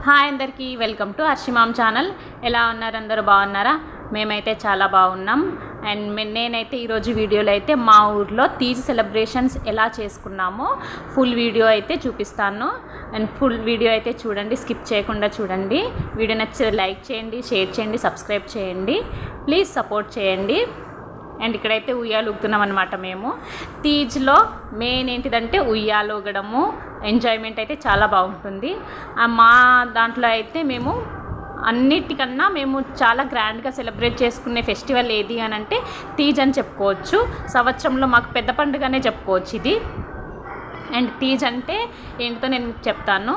Hi అందరికీ welcome to హర్షిమామ్ channel. ఎలా ఉన్నారు? అందరూ బాగున్నారా? మేమైతే చాలా బాగున్నాం. అండ్ నేనైతే ఈరోజు వీడియోలో అయితే మా ఊర్లో తీజ్ సెలబ్రేషన్స్ ఎలా చేసుకున్నామో ఫుల్ వీడియో అయితే చూపిస్తాను. అండ్ ఫుల్ వీడియో అయితే చూడండి, స్కిప్ చేయకుండా చూడండి. వీడియో నచ్చితే లైక్ చేయండి, షేర్ చేయండి, సబ్స్క్రైబ్ చేయండి, ప్లీజ్ సపోర్ట్ చేయండి. అండ్ ఇక్కడైతే ఉయ్యాలు ఊగుతున్నాం అనమాట. మేము తీజ్లో మెయిన్ ఏంటిదంటే ఉయ్యాలు ఊగడము, ఎంజాయ్మెంట్ అయితే చాలా బాగుంటుంది. మా దాంట్లో అయితే మేము అన్నిటికన్నా మేము చాలా గ్రాండ్గా సెలబ్రేట్ చేసుకునే ఫెస్టివల్ ఏది అని అంటే తీజ్ అని చెప్పుకోవచ్చు. సంవత్సరంలో మాకు పెద్ద పండుగనే చెప్పుకోవచ్చు ఇది. అండ్ తీజ్ అంటే ఏంటో నేను మీకు చెప్తాను.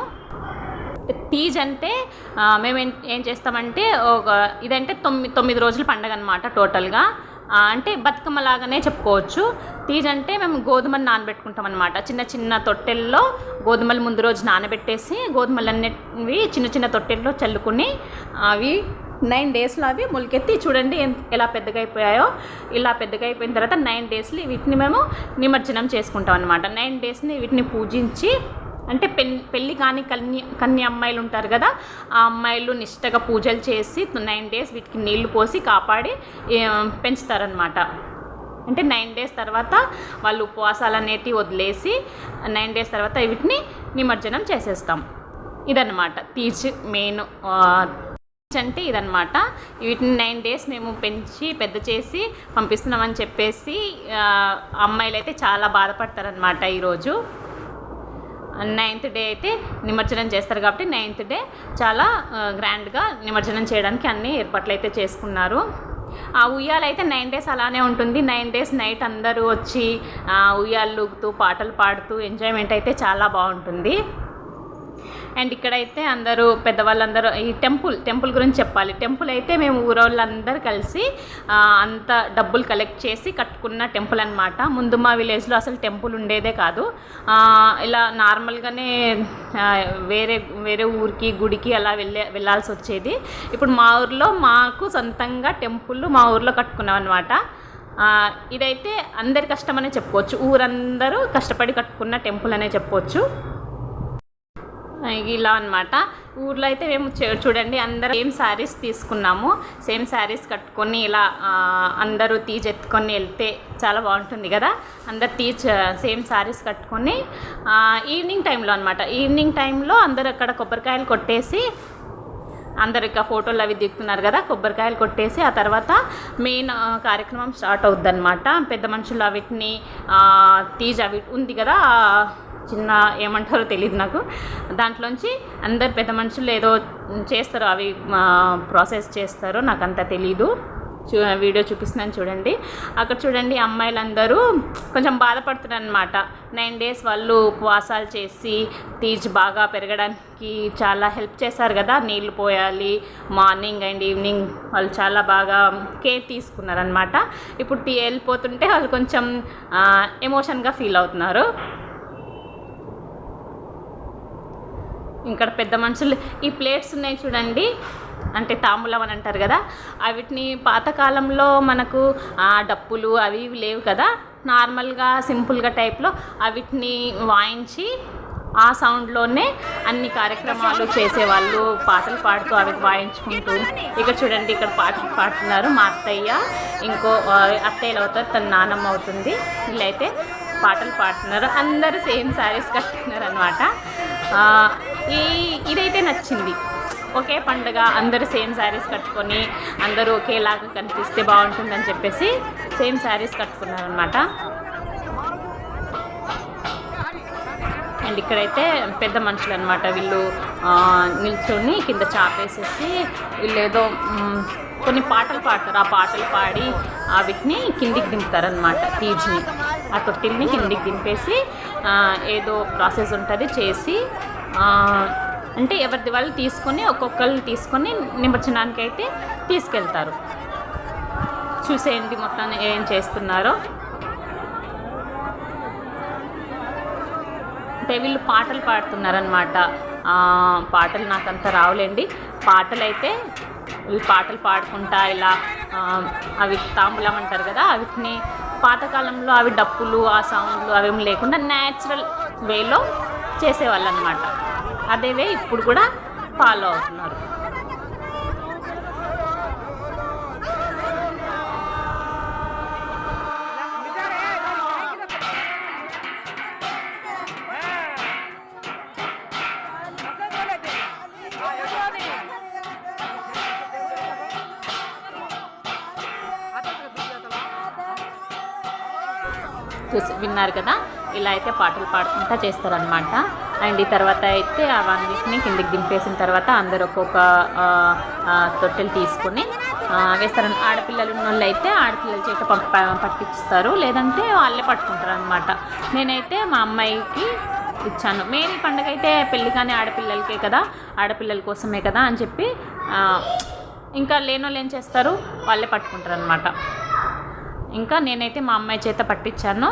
తీజ్ అంటే మేము ఏం చేస్తామంటే ఇదంటే 9 రోజుల పండుగ అనమాట టోటల్గా. అంటే బతుకమ్మ లాగానే చెప్పుకోవచ్చు. తీజ్ అంటే మేము గోధుమలు నానబెట్టుకుంటాం అనమాట. చిన్న చిన్న తొట్టెల్లో గోధుమలు ముందు రోజు నానబెట్టేసి గోధుమలు అన్నిటివి చిన్న చిన్న తొట్టెల్లో చల్లుకుని అవి 9 డేస్లో అవి మొలకెత్తి చూడండి ఎలా పెద్దగా అయిపోయాయో. ఇలా పెద్దగా అయిపోయిన తర్వాత 9 డేస్లో వీటిని మేము నిమజ్జనం చేసుకుంటాం అనమాట. 9 డేస్ని వీటిని పూజించి, అంటే పెళ్ళి కాని కన్య అమ్మాయిలు ఉంటారు కదా, ఆ అమ్మాయిలు నిష్టగా పూజలు చేసి 9 డేస్ వీటికి నీళ్లు పోసి కాపాడి పెంచుతారనమాట. అంటే 9 డేస్ తర్వాత వాళ్ళు ఉపవాసాలు అనేటివి వదిలేసి 9 డేస్ తర్వాత వీటిని నిమజ్జనం చేసేస్తాం. ఇదన్నమాట తీజ్ మెయిన్. అంటే ఇదన్నమాట. వీటిని 9 డేస్ మేము పెంచి పెద్ద చేసి పంపిస్తున్నామని చెప్పేసి అమ్మాయిలు అయితే చాలా బాధపడతారనమాట. ఈరోజు 9th డే అయితే నిమజ్జనం చేస్తారు కాబట్టి 9th డే చాలా గ్రాండ్గా నిమజ్జనం చేయడానికి అన్ని ఏర్పాట్లు అయితే చేసుకున్నారు. ఆ ఉయ్యాలు అయితే 9 డేస్ అలానే ఉంటుంది. 9 డేస్ నైట్ అందరూ వచ్చి ఉయ్యాలు ఊగుతూ పాటలు పాడుతూ ఎంజాయ్మెంట్ అయితే చాలా బాగుంటుంది. అండ్ ఇక్కడైతే అందరూ పెద్దవాళ్ళందరూ ఈ టెంపుల్ గురించి చెప్పాలి. టెంపుల్ అయితే మేము ఊరోళ్ళందరూ కలిసి అంత డబ్బులు కలెక్ట్ చేసి కట్టుకున్న టెంపుల్ అనమాట. ముందు మా విలేజ్లో అసలు టెంపుల్ ఉండేదే కాదు. ఇలా నార్మల్గానే వేరే ఊరికి గుడికి అలా వెళ్ళాల్సి వచ్చేది. ఇప్పుడు మా ఊర్లో మాకు సొంతంగా టెంపుల్ మా ఊర్లో కట్టుకున్నాం అనమాట. ఇదైతే అందరి కష్టమనే చెప్పుకోవచ్చు. ఊరందరూ కష్టపడి కట్టుకున్న టెంపుల్ అనే చెప్పవచ్చు. ఇలా అనమాట. ఊర్లో అయితే మేము చూడండి అందరూ సేమ్ శారీస్ తీసుకున్నాము. సేమ్ శారీస్ కట్టుకొని ఇలా అందరూ తీజ్ ఎత్తుకొని వెళ్తే చాలా బాగుంటుంది కదా. అందరు తీజ్ సేమ్ శారీస్ కట్టుకొని ఈవినింగ్ టైంలో అనమాట. ఈవినింగ్ టైంలో అందరూ అక్కడ కొబ్బరికాయలు కొట్టేసి అందరు ఇక ఫోటోలు అవి దిగుతున్నారు కదా, కొబ్బరికాయలు కొట్టేసి ఆ తర్వాత మెయిన్ కార్యక్రమం స్టార్ట్ అవుద్ది అనమాట. పెద్ద మనుషులు అవిటిని తీజ్ అవి ఉంది కదా, చిన్న ఏమంటారో తెలియదు నాకు, దాంట్లోంచి అందరు పెద్ద మనుషులు ఏదో చేస్తారు, అవి ప్రాసెస్ చేస్తారో నాకు అంత తెలీదు. వీడియో చూపిస్తున్నాను చూడండి. అక్కడ చూడండి అమ్మాయిలందరూ కొంచెం బాధపడుతున్నారు అనమాట. 9 డేస్ వాళ్ళు ఉపవాసాలు చేసి తీజ్ బాగా పెరగడానికి చాలా హెల్ప్ చేశారు కదా. నీళ్ళు పోయాలి మార్నింగ్ అండ్ ఈవినింగ్, వాళ్ళు చాలా బాగా కేర్ తీసుకున్నారనమాట. ఇప్పుడు వెళ్ళిపోతుంటే వాళ్ళు కొంచెం ఎమోషన్గా ఫీల్ అవుతున్నారు. ఇక్కడ పెద్ద మనుషులు ఈ ప్లేట్స్ ఉన్నాయి చూడండి, అంటే తాంబూలం అని అంటారు కదా, వీటిని పాతకాలంలో మనకు డప్పులు అవి లేవు కదా, నార్మల్గా సింపుల్గా టైప్లో వీటిని వాయించి ఆ సౌండ్లోనే అన్ని కార్యక్రమాలు చేసేవాళ్ళు. పాటలు పాడుతూ అవి వాయించుకుంటూ. ఇక్కడ చూడండి ఇక్కడ పాటలు పాడుతున్నారు మా అత్తయ్య, ఇంకో అత్తయ్యలు అవుతారు, తన నానమ్మ అవుతుంది. వీళ్ళైతే పాటలు పాడుతున్నారు. అందరూ సేమ్ శారీస్ కట్టుకున్నారు అనమాట. ఇదైతే నచ్చింది. ఒకే పండుగ అందరూ సేమ్ శారీస్ కట్టుకొని అందరూ ఒకేలాగా కనిపిస్తే బాగుంటుందని చెప్పేసి సేమ్ శారీస్ కట్టుకున్నారనమాట. అండ్ ఇక్కడైతే పెద్ద మనుషులు అనమాట. వీళ్ళు నిల్చొని కింద చాపేసేసి వీళ్ళు ఏదో కొన్ని పాటలు పాడతారు. ఆ పాటలు పాడి వీటిని కిందికి దింపుతారనమాట. తీజ్ని ఆ తొట్టిల్ని కిందికి దింపేసి ఏదో ప్రాసెస్ ఉంటుంది చేసి, అంటే ఎవరిది వాళ్ళు తీసుకొని ఒక్కొక్కరు తీసుకొని నిమజ్జనానికి అయితే తీసుకెళ్తారు. చూసేయండి మొత్తం ఏం చేస్తున్నారో. అంటే వీళ్ళు పాటలు పాడుతున్నారనమాట. పాటలు నాకంత రావులేండి. పాటలు అయితే వీళ్ళు పాటలు పాడుకుంటా ఇలా అవి తాంబూలం అంటారు కదా, వీటిని పాతకాలంలో అవి డప్పులు ఆ సౌండ్లు అవేమి లేకుండా న్యాచురల్ వేలో చేసేవాళ్ళు అనమాట. అదేవే ఇప్పుడు కూడా ఫాలో అవుతున్నారు. విన్నారు కదా, ఇలా అయితే పాటలు పాడుకుంటా చేస్తారనమాట. అండ్ ఈ తర్వాత అయితే అవన్నిటిని కిందికి దింపేసిన తర్వాత అందరు ఒక్కొక్క తొట్టెలు తీసుకుని వేస్తారు. ఆడపిల్లలు ఉన్న వాళ్ళు అయితే ఆడపిల్లల చేత పట్టిస్తారు, లేదంటే వాళ్ళే పట్టుకుంటారు అనమాట. నేనైతే మా అమ్మాయికి ఇచ్చాను. మెయిన్ ఈ పండుగ అయితే పెళ్ళి కానీ ఆడపిల్లలకే కదా, ఆడపిల్లల కోసమే కదా అని చెప్పి ఇంకా లేనోళ్ళు ఏం చేస్తారు, వాళ్ళే పట్టుకుంటారు అనమాట. ఇంకా నేనైతే మా అమ్మాయి చేత పట్టించాను.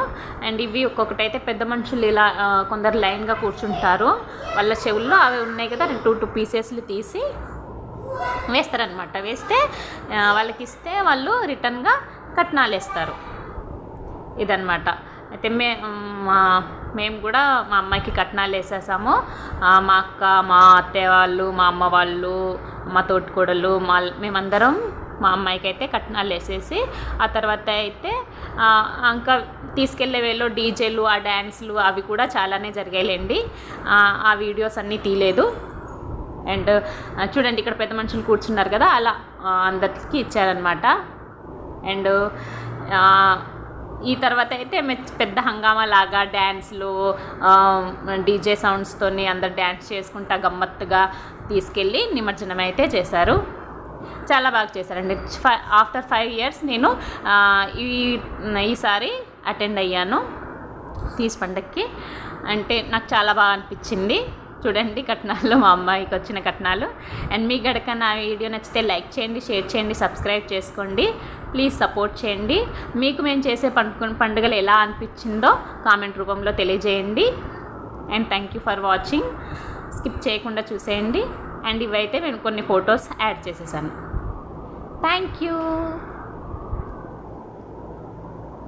అండ్ ఇవి ఒక్కొక్కటైతే పెద్ద మనుషులు ఇలా కొందరు లైన్గా కూర్చుంటారు, వాళ్ళ చెవుల్లో అవి ఉన్నాయి కదా, 2 పీసెస్లు తీసి వేస్తారనమాట. వేస్తే వాళ్ళకి ఇస్తే వాళ్ళు రిటర్న్గా కట్నాలు వేస్తారు. ఇదన్నమాట. అయితే మేము కూడా మా అమ్మాయికి కట్నాలు వేసేసాము. మా అక్క, మా అత్తయ్య వాళ్ళు, మా అమ్మ వాళ్ళు, మా తోటికోడలు, మేమందరం మా అమ్మాయికి అయితే కట్నాలు వేసేసి ఆ తర్వాత అయితే ఇంకా తీసుకెళ్లే వేలో డీజేలు, ఆ డ్యాన్స్లు అవి కూడా చాలానే జరిగాయిలేండి. ఆ వీడియోస్ అన్నీ తీయలేదు. అండ్ చూడండి, ఇక్కడ పెద్ద మనుషులు కూర్చున్నారు కదా, అలా అందరికి ఇచ్చారనమాట. అండ్ ఈ తర్వాత అయితే పెద్ద హంగామా లాగా డ్యాన్స్లు, డీజే సౌండ్స్తోని అందరు డ్యాన్స్ చేసుకుంటా గమ్మత్తుగా తీసుకెళ్ళి నిమజ్జనం అయితే చేశారు. చాలా బాగా చేశారండి. ఆఫ్టర్ 5 years నేను ఈసారి అటెండ్ అయ్యాను తీజ్ పండగకి. అంటే నాకు చాలా బాగా అనిపించింది. చూడండి కట్నాలు, మా అమ్మాయికి వచ్చిన కట్నాలు. అండ్ మీకు గడక నా వీడియో నచ్చితే లైక్ చేయండి, షేర్ చేయండి, సబ్స్క్రైబ్ చేసుకోండి. ప్లీజ్ సపోర్ట్ చేయండి. మీకు మేము చేసే పండుగలు ఎలా అనిపించిందో కామెంట్ రూపంలో తెలియజేయండి. And thank you for watching. Skip చేయకుండా చూసేయండి. అండ్ ఇవైతే నేను కొన్ని ఫొటోస్ యాడ్ చేసేసాను. Thank you.